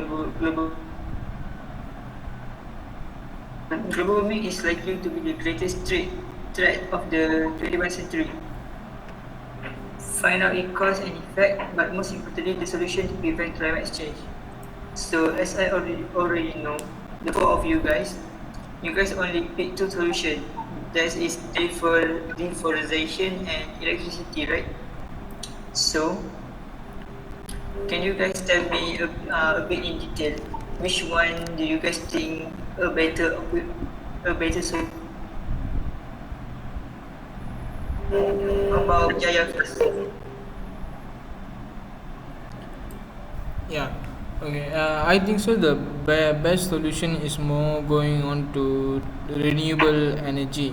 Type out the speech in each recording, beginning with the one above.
global warming is likely to be the greatest threat of the 21st century. Find out its cause and effect, but most importantly, the solution to prevent climate change. So, as I already know, the four of you guys only pick two solutions. That is deforestation and electricity, right? So, can you guys tell me a bit in detail which one do you guys think a better solution? About Jaya first. Yeah. Okay. I think so. The best solution is more going on to renewable energy,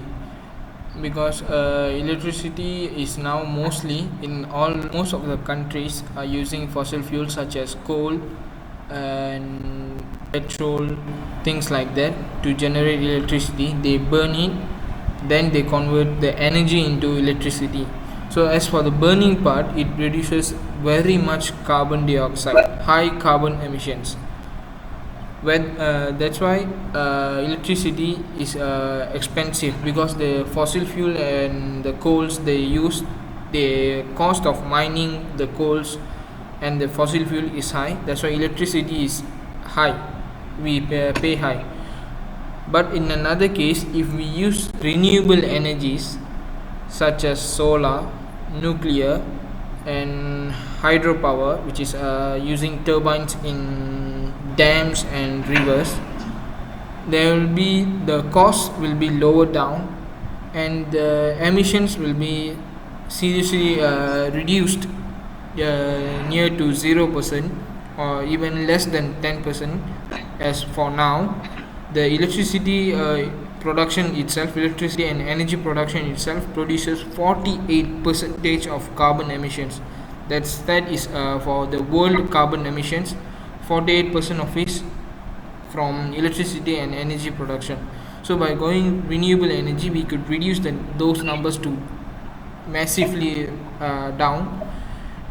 because electricity is now mostly in most of the countries are using fossil fuels such as coal and petrol, things like that, to generate electricity. They burn it, then they convert the energy into electricity. So as for the burning part, it reduces very much carbon dioxide, high carbon emissions. That's why electricity is expensive, because the fossil fuel and the coals they use, the cost of mining the coals and the fossil fuel is high. That's why electricity is high, we pay high. But in another case, if we use renewable energies such as solar, nuclear, and hydropower, which is using turbines in dams and rivers, the cost will be lower down, and the emissions will be seriously reduced, near to 0% or even less than 10%. As for now, the electricity electricity and energy production itself produces 48% of carbon emissions. That is for the world carbon emissions. 48% of it from electricity and energy production. So by going renewable energy, we could reduce those numbers to massively down,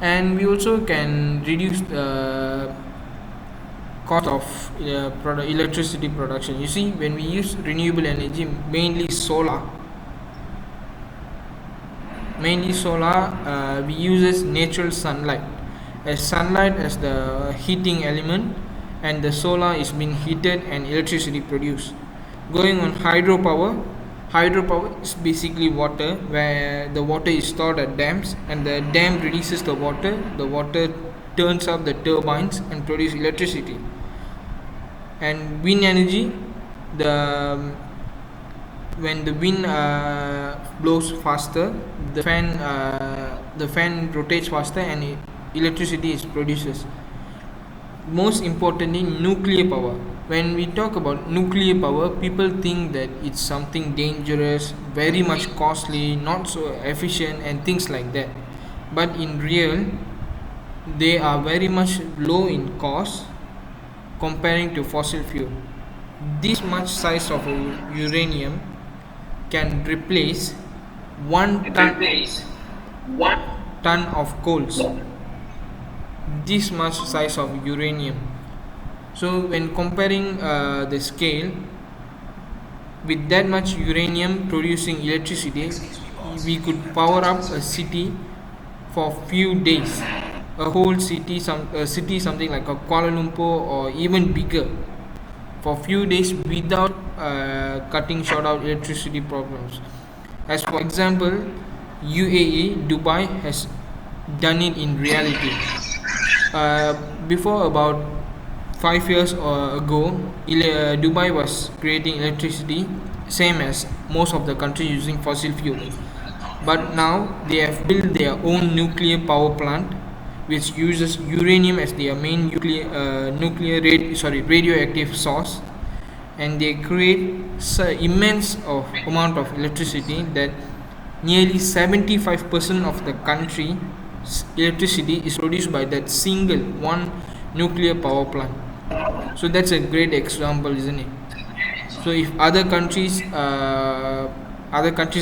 and we also can reduce the cost of electricity production. You see, when we use renewable energy, mainly solar, we uses natural sunlight as the heating element, and the solar is being heated and electricity produced. Going on hydropower is basically water, where the water is stored at dams, and the dam releases the water turns up the turbines and produce electricity. And wind energy, when the wind blows faster, the fan rotates faster, and electricity is produces. Most importantly, nuclear power. When we talk about nuclear power, people think that it's something dangerous, very much costly, not so efficient, and things like that. But in real, they are very much low in cost comparing to fossil fuel. This much size of uranium can replace 1 ton of coals. This much size of uranium. So when comparing the scale, with that much uranium producing electricity, we could power up a city for few days, a whole city, something like a Kuala Lumpur or even bigger, for few days without cutting short out electricity problems. As for example, UAE, Dubai has done it in reality. Before about 5 years ago, Dubai was creating electricity same as most of the countries using fossil fuel. But now they have built their own nuclear power plant, which uses uranium as their main radioactive source, and they create immense amount of electricity that nearly 75% of the country's electricity is produced by that single one nuclear power plant. So that's a great example, isn't it? So if other countries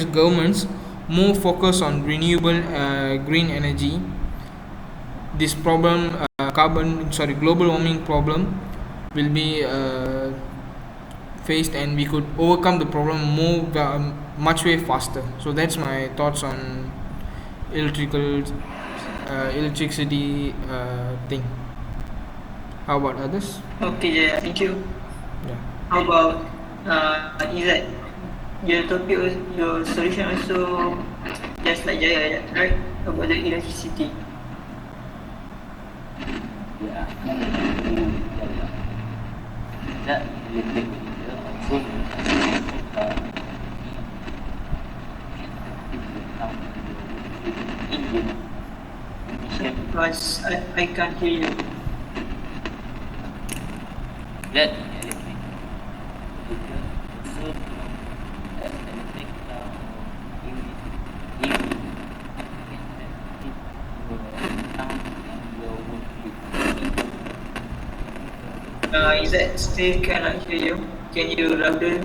governments more focus on renewable green energy, this problem global warming problem will be faced, and we could overcome the problem much way faster. So that's my thoughts on electricity thing. How about others? Okay, Jaya, thank you. Yeah. How about Izzat? Your topic, your solution also just like Jaya, right? About the electricity. Yeah. That electric also Indian emission. Because I can't hear you. That electric vehicle also that electric Izzat still cannot hear you. Can you louder?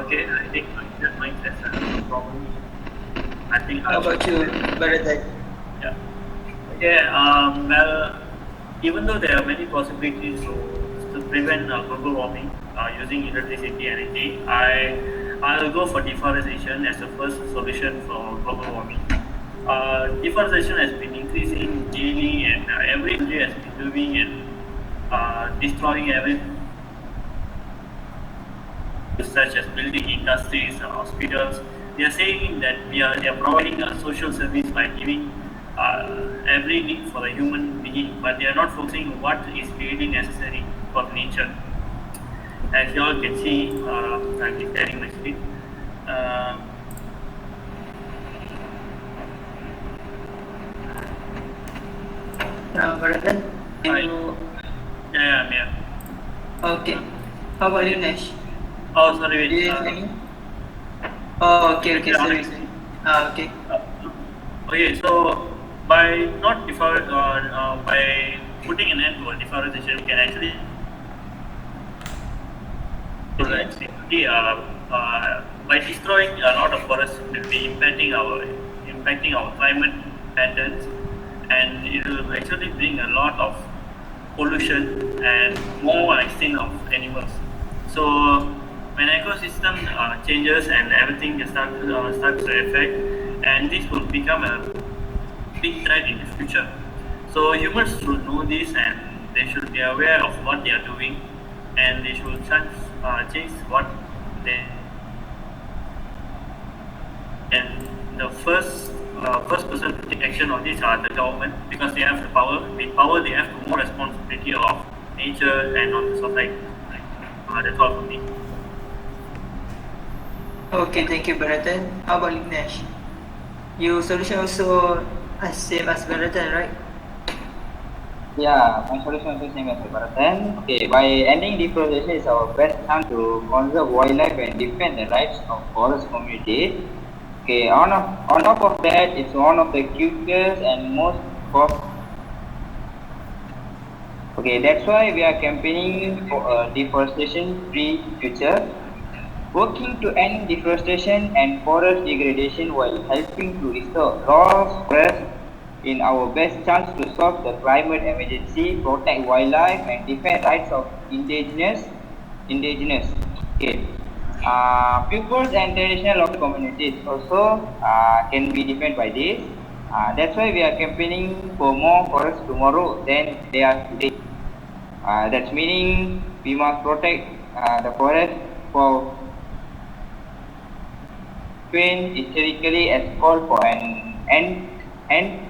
Okay, I think that might that's a problem. I think How about you, Bharathan? Yeah. Okay. Well, even though there are many possibilities to prevent global warming using electricity energy, I'll go for deforestation as the first solution for global warming. Deforestation has been increasing daily, and every country has been doing and destroying everything, such as building industries, hospitals. They are saying that they are providing a social service by giving every need for the human being, but they are not focusing on what is really necessary for nature. As you all can see, I'll be sharing my screen. Uh, Bharathan, can Hi. you... yeah, I'm here. Okay. How about you, Nash? Oh, sorry, Do wait. you hear me? Oh, okay, Yeah, sorry, sorry. Okay. Okay, so by not by putting an end to deforestation, we can actually by destroying a lot of forests, will be impacting our climate patterns, and it will actually bring a lot of pollution and more extinct of animals. So when ecosystem changes and everything starts to affect, and this will become a big threat in the future. So humans should know this, and they should be aware of what they are doing, and they should change what they. And the first person to take action on this are the government, because they have the power. With power, they have more responsibility of nature and on the society. That's all for me. Okay, thank you, Bharathan. How about Ignesh? Your solution also as same as Bharathan, right? Yeah, my solution is the same as the Bharathan. Okay, by ending deforestation is our best chance to conserve wildlife and defend the rights of forest communities. Okay, on top of that, it's one of the quickest and most cost. Okay, that's why we are campaigning for a deforestation-free future, working to end deforestation and forest degradation while helping to restore lost forests in our best chance to solve the climate emergency, protect wildlife, and defend rights of indigenous. Okay. Peoples and traditional local communities also can be defended by this. That's why we are campaigning for more forests tomorrow than they are today. That's meaning we must protect the forest for historically as called for an end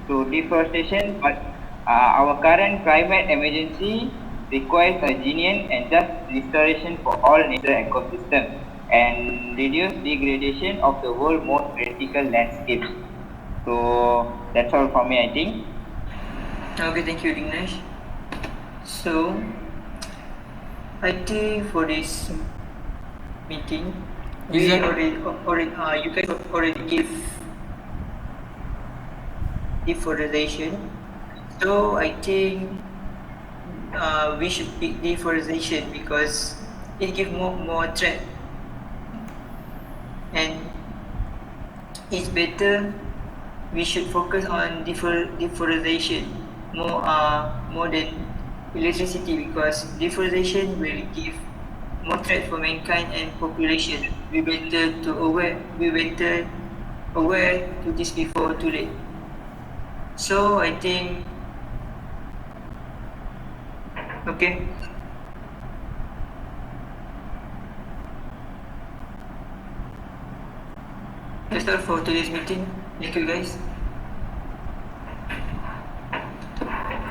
to deforestation, but our current climate emergency requires a genuine and just restoration for all nature ecosystems and reduce degradation of the world's most critical landscapes. So that's all from me, I think. Okay, thank you, Ignesh. So, I think for this meeting, Is we that- already you guys already give deforestation So I think we should pick deforestation because it gives more threat, and it's better. We should focus on deforestation more than electricity because deforestation will give more threat for mankind and population. We better aware to this before too late. So I think okay. That's all for today's meeting. Thank you guys.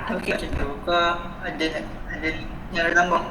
Okay, macam tu. Kau ada yang nak tambah?